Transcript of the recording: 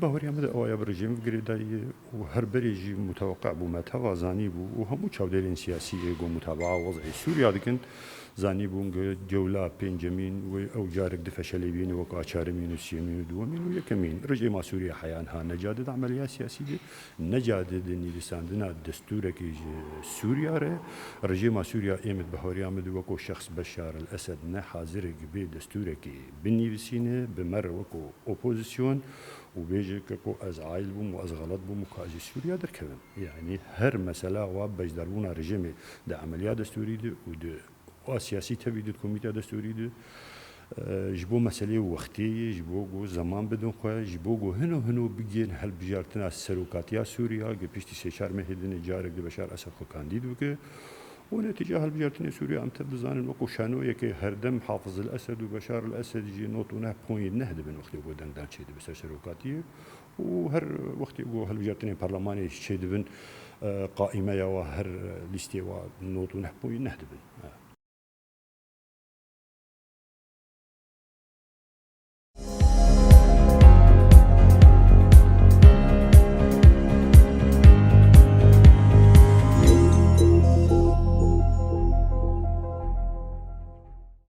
باوەڕیان بدە ئەوەیە بڕژێم گرێدایی و هەر بەرێژی متەوەقع بوو مەتەوازانی بوو و هەموو چاودێرین سیاسی ئێگۆ متابعە وەزعی سووریا دکن زانی بوون جەولا پێنجەمین و ئەو جارێک دفەشەلێبین وەکو چارەمین و سێمین و دووەمین و یەکەمین ڕژێ ماسووریە حەیانها نەجادد عملیات سیاسی دێ نەجادد نیلیساندنا دەستورێکی سووریاڕێ ڕژێ ماسووریا ئێمت بەهۆریان بد وەکو شخص بەشار الئەسەد نە حازرێکی بێ دەستورێکی بنیویسینێ بمەر وەکو ئۆپۆزیسیۆن و بێژێ کەکۆ ئەز عایل بووم و ئەز غەڵەت بووم و کازی سووریا دەرکەوم یعنی هەر مەسەلا وا بەشداربوونا ڕژێمێ دە عملیات دەستوری دێ و و سیاسی تبیید کمیته دستوری ده جبو مسئله وقتی جبو زمان بدون خواه جبو هنو بگین هل بجارتنا سروکاتیا سوریا که پیشتی سه مهدن جارک ده بشار اسد خو کاندید و که و نتیجه هل بجارتنا سوریا ام تبزانن وکو شانویه که هر دم حافظ الاسد و بشار الاسد جی نوتونه پوین نهده بن وقتی بودن دان چه ده بسر سروکاتیه و هر وقتی بو هل بجارتنا پارلمانی چه ده بن قائمه یا هر لیستی و نوتونه پوین نهده بن